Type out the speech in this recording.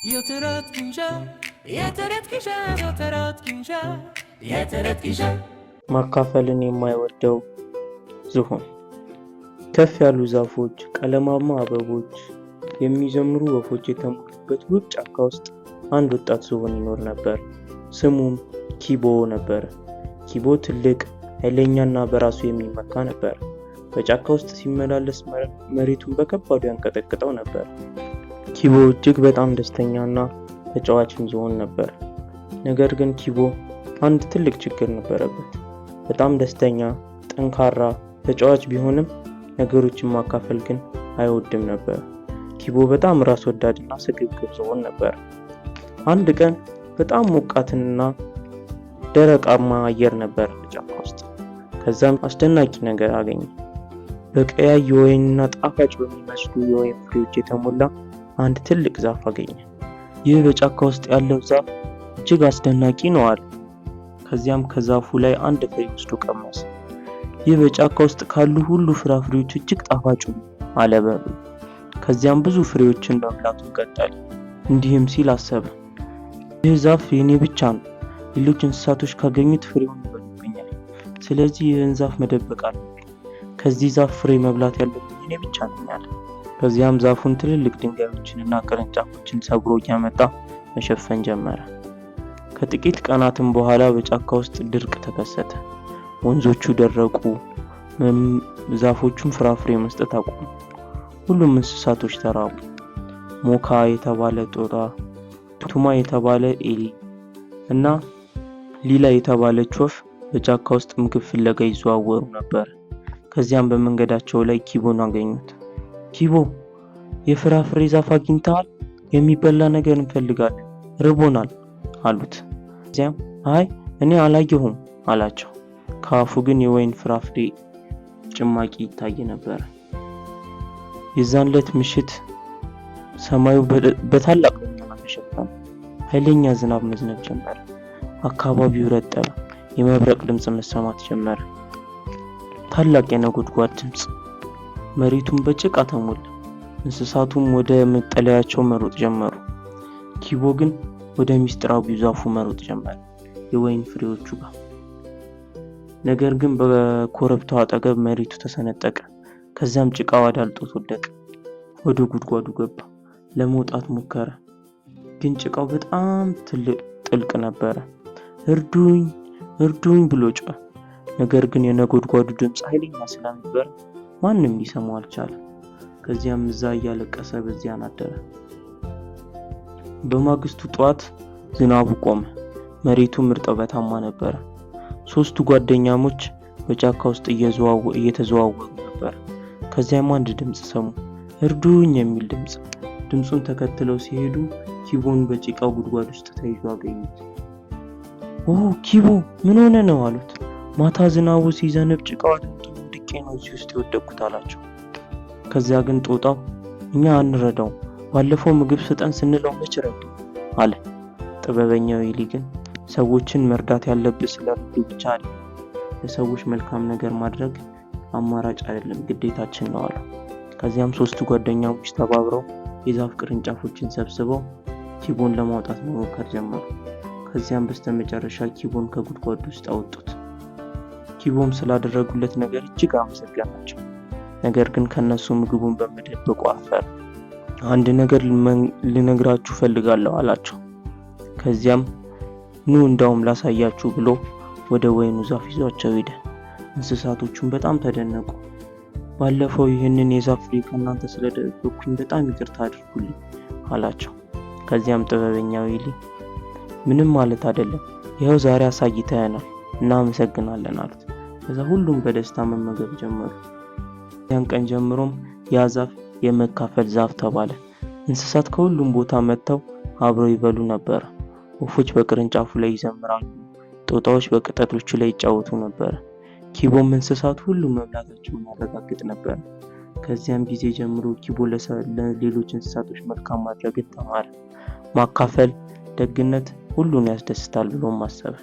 የተረት ግንዣ የተረት ግንዣ የተረት ግንዣ የተረት ግንዣ ማካፈልን የማይወደው ዝሆን። ከፍ ያሉ ዛፎች፣ ቀለማማ አበቦች፣ የሚዘምሩ ወፎች የተሞሉበት ውብ ጫካ ውስጥ አንድ ወጣት ዝሆን ይኖር ነበር። ስሙም ኪቦ ነበር። ኪቦ ትልቅ፣ ኃይለኛና በራሱ የሚመካ ነበር። በጫካ ውስጥ ሲመላለስ መሬቱን በከባዱ ያንቀጠቅጠው ነበር። ኪቦ እጅግ በጣም ደስተኛና ተጫዋችም ዝሆን ነበር። ነገር ግን ኪቦ አንድ ትልቅ ችግር ነበረበት። በጣም ደስተኛ፣ ጠንካራ፣ ተጫዋች ቢሆንም ነገሮችን ማካፈል ግን አይወድም ነበር። ኪቦ በጣም ራስ ወዳድና ስግብግብ ዝሆን ነበር። አንድ ቀን በጣም ሞቃትና ደረቃማ አየር ነበር በጫካ ውስጥ። ከዛም አስደናቂ ነገር አገኘ። በቀያይ ወይንና ጣፋጭ በሚመስሉ የወይን ፍሬዎች የተሞላ አንድ ትልቅ ዛፍ አገኘ። ይህ በጫካ ውስጥ ያለው ዛፍ እጅግ አስደናቂ ነው አለ። ከዚያም ከዛፉ ላይ አንድ ፍሬ ወስዶ ቀመሰ። ይህ በጫካ ውስጥ ካሉ ሁሉ ፍራፍሬዎች እጅግ ጣፋጭ ነው አለ በሉ። ከዚያም ብዙ ፍሬዎችን መብላቱን ቀጠለ። እንዲህም ሲል አሰበ፣ ይህ ዛፍ የኔ ብቻ ነው። ሌሎች እንስሳቶች ካገኙት ፍሬውን ይበሉብኛል። ስለዚህ ይህን ዛፍ መደበቅ አለብኝ። ከዚህ ዛፍ ፍሬ መብላት ያለብኝ እኔ ብቻ ነኝ አለ። ከዚያም ዛፉን ትልልቅ ድንጋዮችንና ቅርንጫፎችን ሰብሮ እያመጣ መሸፈን ጀመረ። ከጥቂት ቀናትም በኋላ በጫካ ውስጥ ድርቅ ተከሰተ። ወንዞቹ ደረቁ፣ ዛፎቹም ፍራፍሬ መስጠት አቆሙ። ሁሉም እንስሳቶች ተራቡ። ሞካ የተባለ ጦጣ፣ ቱማ የተባለ ኤሊ እና ሊላ የተባለች ወፍ በጫካ ውስጥ ምግብ ፍለጋ ይዘዋወሩ ነበር። ከዚያም በመንገዳቸው ላይ ኪቦን አገኙት። ኪቦ፣ የፍራፍሬ ዛፍ አግኝተሃል? የሚበላ ነገር እንፈልጋለን፣ ርቦናል አሉት። ከዚያም አይ እኔ አላየሁም አላቸው። ከአፉ ግን የወይን ፍራፍሬ ጭማቂ ይታይ ነበር። የዛን ዕለት ምሽት ሰማዩ በታላቅ ደመና ተሸፈነ። ኃይለኛ ዝናብ መዝነብ ጀመረ። አካባቢው ረጠበ። የመብረቅ ድምፅ መሰማት ጀመረ። ታላቅ የነጎድጓድ ድምፅ። መሬቱን በጭቃ ተሞላ። እንስሳቱም ወደ መጠለያቸው መሮጥ ጀመሩ። ኪቦ ግን ወደ ሚስጥራዊው ዛፉ መሮጥ ጀመረ፣ የወይን ፍሬዎቹ ጋር። ነገር ግን በኮረብታው አጠገብ መሬቱ ተሰነጠቀ። ከዚያም ጭቃው አዳልጦት ወደቀ። ወደ ጉድጓዱ ገባ። ለመውጣት ሞከረ፣ ግን ጭቃው በጣም ጥልቅ ነበረ። እርዱኝ እርዱኝ ብሎ ጮኸ። ነገር ግን የነጎድጓዱ ድምፅ ኃይለኛ ስለነበር ማንም ሊሰማው አልቻለም። ከዚያም እዛ እያለቀሰ በዚያን አደረ። በማግስቱ ጠዋት ዝናቡ ቆመ። መሬቱም እርጥበታማ ነበረ። ሶስቱ ጓደኛሞች በጫካ ውስጥ እየተዘዋወሩ ነበር። ከዚያም አንድ ድምፅ ሰሙ፣ እርዱኝ የሚል ድምፅ። ድምፁን ተከትለው ሲሄዱ ኪቦን በጭቃው ጉድጓድ ውስጥ ተይዞ አገኙት። ኦ ኪቦ፣ ምን ሆነ ነው አሉት። ማታ ዝናቡ ሲዘንብ ጭቃው አድምቶ ወድቄ ነው እዚህ ውስጥ የወደቅኩት አላቸው። ከዚያ ግን ጦጣው እኛ አንረዳው፣ ባለፈው ምግብ ስጠን ስንለው መች ረዱ አለ። ጥበበኛው ኤሊ ግን ሰዎችን መርዳት ያለብህ ስለረዱ ብቻ አይደለም፣ ለሰዎች መልካም ነገር ማድረግ አማራጭ አይደለም፣ ግዴታችን ነው አለ። ከዚያም ሶስቱ ጓደኛሞች ተባብረው የዛፍ ቅርንጫፎችን ሰብስበው ኪቦን ለማውጣት መሞከር ጀመሩ። ከዚያም በስተመጨረሻ ኪቦን ከጉድጓዱ ውስጥ አወጡት። ኪቦም ስላደረጉለት ነገር እጅግ አመሰገናቸው። ነገር ግን ከነሱ ምግቡን በመደበቁ አፈረ። አንድ ነገር ልነግራችሁ ፈልጋለሁ አላቸው። ከዚያም ኑ እንዳውም ላሳያችሁ ብሎ ወደ ወይኑ ዛፍ ይዟቸው ሄደ። እንስሳቶቹም በጣም ተደነቁ። ባለፈው ይህንን የዛፍ ፍሬ ከእናንተ ስለደበቅኩኝ በጣም ይቅርታ አድርጉልኝ አላቸው። ከዚያም ጥበበኛው ኤሊ ምንም ማለት አይደለም፣ ይኸው ዛሬ አሳይተኸናል፣ እናመሰግናለን አሉት። ከዛ ሁሉም በደስታ መመገብ ጀመሩ። ያን ቀን ጀምሮም ያ ዛፍ የመካፈል ዛፍ ተባለ። እንስሳት ከሁሉም ቦታ መጥተው አብረው ይበሉ ነበር። ወፎች በቅርንጫፉ ላይ ይዘምራሉ፣ ጦጣዎች በቅጠሎቹ ላይ ይጫወቱ ነበር። ኪቦም እንስሳት ሁሉ መብላታቸውን ያረጋግጥ ነበር። ከዚያም ጊዜ ጀምሮ ኪቦ ለሌሎች እንስሳቶች መልካም ማድረግን ተማረ። ማካፈል፣ ደግነት ሁሉን ያስደስታል ብሎም አሰበ።